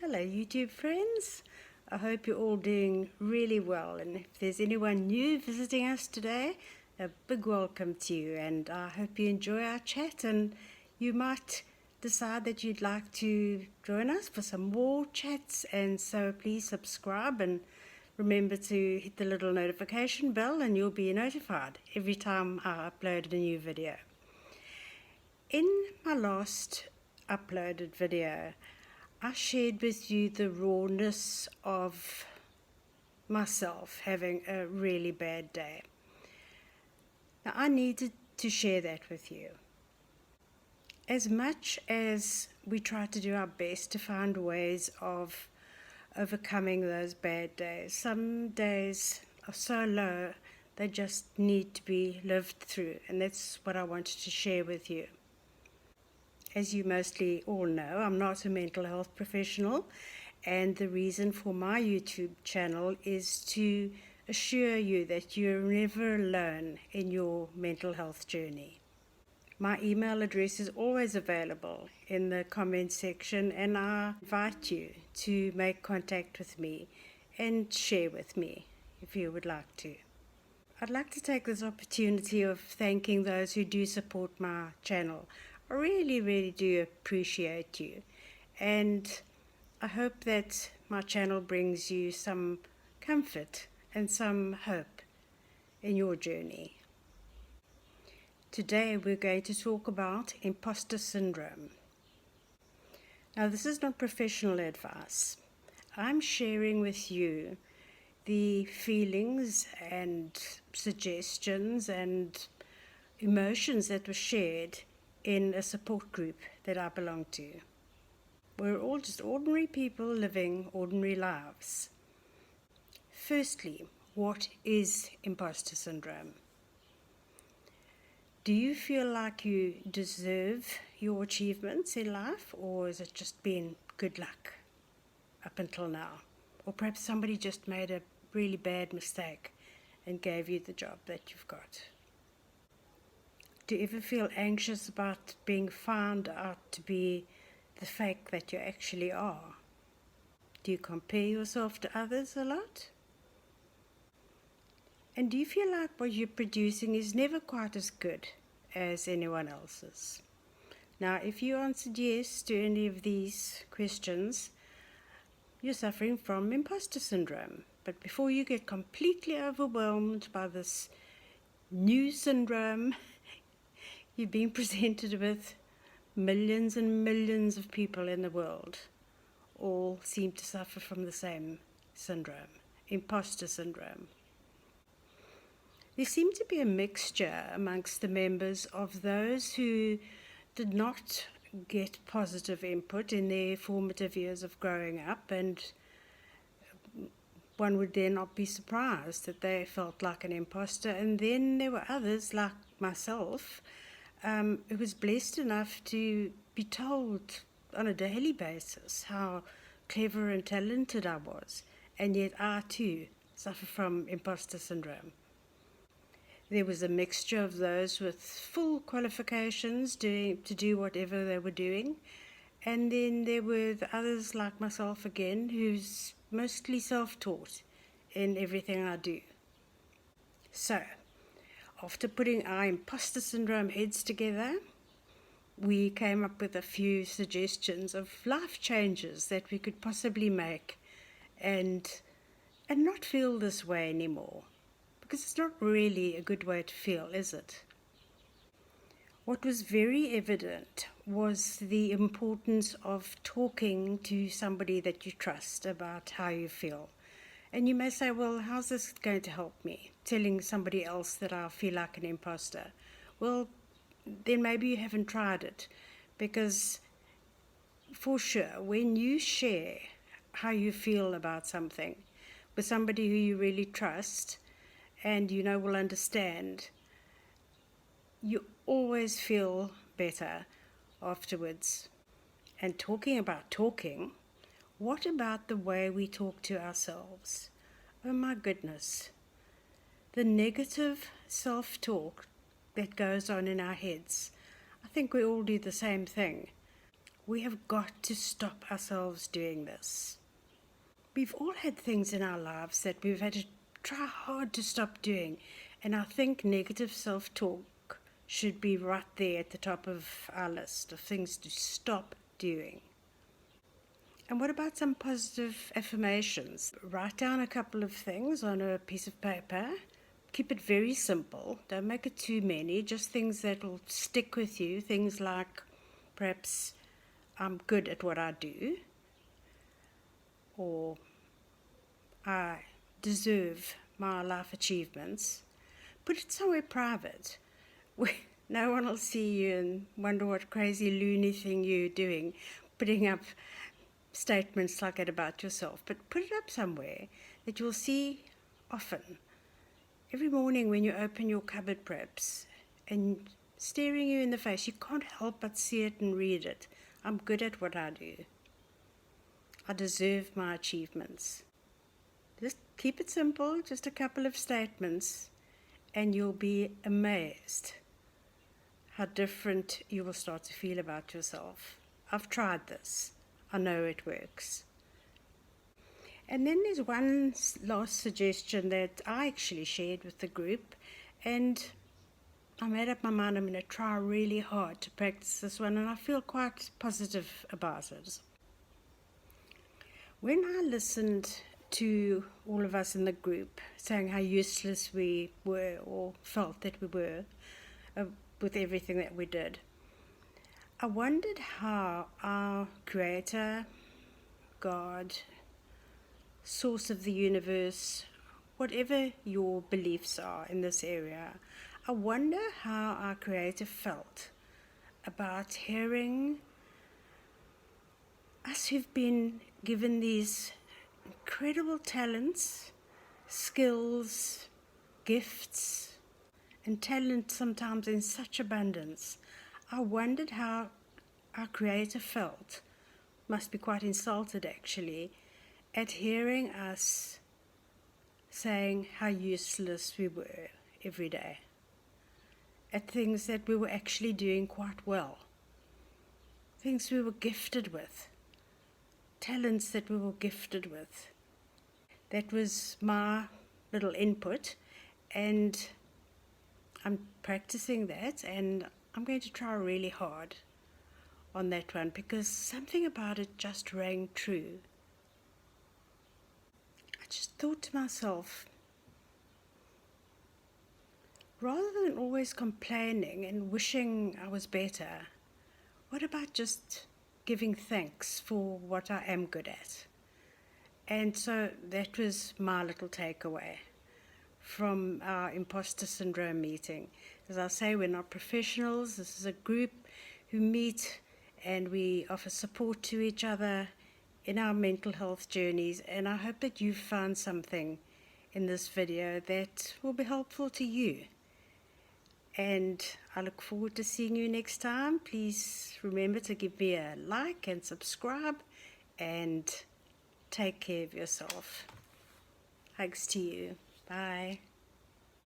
Hello YouTube friends, I hope you're all doing really well, and if there's anyone new visiting us today, a big welcome to you, and I hope you enjoy our chat and you might decide that you'd like to join us for some more chats, and so please subscribe and remember to hit the little notification bell and you'll be notified every time I upload a new video. In my last uploaded video, I shared with you the rawness of myself having a really bad day. Now, I needed to share that with you. As much as we try to do our best to find ways of overcoming those bad days, some days are so low they just need to be lived through, and that's what I wanted to share with you. As you mostly all know, I'm not a mental health professional, and the reason for my YouTube channel is to assure you that you're never alone in your mental health journey. My email address is always available in the comment section, and I invite you to make contact with me and share with me if you would like to. I'd like to take this opportunity of thanking those who do support my channel. I really do appreciate you, and I hope that my channel brings you some comfort and some hope in your journey. Today we're going to talk about imposter syndrome. Now, this is not professional advice. I'm sharing with you the feelings and suggestions and emotions that were shared in a support group that I belong to. We're all just ordinary people living ordinary lives. Firstly, what is imposter syndrome? Do you feel like you deserve your achievements in life, or has it just been good luck up until now? Or perhaps somebody just made a really bad mistake and gave you the job that you've got. Do you ever feel anxious about being found out to be the fake that you actually are? Do you compare yourself to others a lot? And do you feel like what you're producing is never quite as good as anyone else's? Now, if you answered yes to any of these questions, you're suffering from imposter syndrome. But before you get completely overwhelmed by this new syndrome, you're being presented with millions and millions of people in the world all seem to suffer from the same syndrome, imposter syndrome. There seemed to be a mixture amongst the members of those who did not get positive input in their formative years of growing up, and one would then not be surprised that they felt like an imposter. And then there were others like myself who was blessed enough to be told on a daily basis how clever and talented I was, and yet I too suffer from imposter syndrome. There was a mixture of those with full qualifications to do whatever they were doing, and then there were the others like myself again, who's mostly self-taught in everything I do. So, after putting our imposter syndrome heads together, we came up with a few suggestions of life changes that we could possibly make and not feel this way anymore. Because it's not really a good way to feel, is it? What was very evident was the importance of talking to somebody that you trust about how you feel. And you may say, well, how's this going to help me? Telling somebody else that I feel like an imposter. Well, then maybe you haven't tried it. Because for sure, when you share how you feel about something with somebody who you really trust and you know will understand, you always feel better afterwards. And talking about talking, what about the way we talk to ourselves? Oh my goodness. The negative self-talk that goes on in our heads. I think we all do the same thing. We have got to stop ourselves doing this. We've all had things in our lives that we've had to try hard to stop doing, and I think negative self-talk should be right there at the top of our list of things to stop doing. And what about some positive affirmations? Write down a couple of things on a piece of paper. Keep it very simple. Don't make it too many, just things that will stick with you. Things like, perhaps, I'm good at what I do, or I deserve my life achievements. Put it somewhere private where no one will see you and wonder what crazy loony thing you're doing, putting up statements like that about yourself. But put it up somewhere that you'll see often. Every morning when you open your cupboard perhaps, and staring you in the face, you can't help but see it and read it. I'm good at what I do. I deserve my achievements. Just keep it simple, just a couple of statements, and you'll be amazed how different you will start to feel about yourself. I've tried this. I know it works. And then there's one last suggestion that I actually shared with the group, and I made up my mind I'm going to try really hard to practice this one, and I feel quite positive about it. When I listened to all of us in the group saying how useless we were or felt that we were with everything that we did, I wondered how our Creator, God, source of the universe, whatever your beliefs are in this area, I wonder how our Creator felt about hearing us who've been given these incredible talents, skills, gifts, and talent sometimes in such abundance. I wondered how our Creator felt, must be quite insulted actually, at hearing us saying how useless we were every day, at things that we were actually doing quite well, things we were gifted with, talents that we were gifted with. That was my little input, and I'm practicing that, and I'm going to try really hard on that one because something about it just rang true. I just thought to myself, rather than always complaining and wishing I was better, what about just giving thanks for what I am good at? And so that was my little takeaway from our Imposter Syndrome meeting. As I say, we're not professionals. This is a group who meet and we offer support to each other in our mental health journeys. And I hope that you've found something in this video that will be helpful to you. And I look forward to seeing you next time. Please remember to give me a like and subscribe, and take care of yourself. Hugs to you. Bye.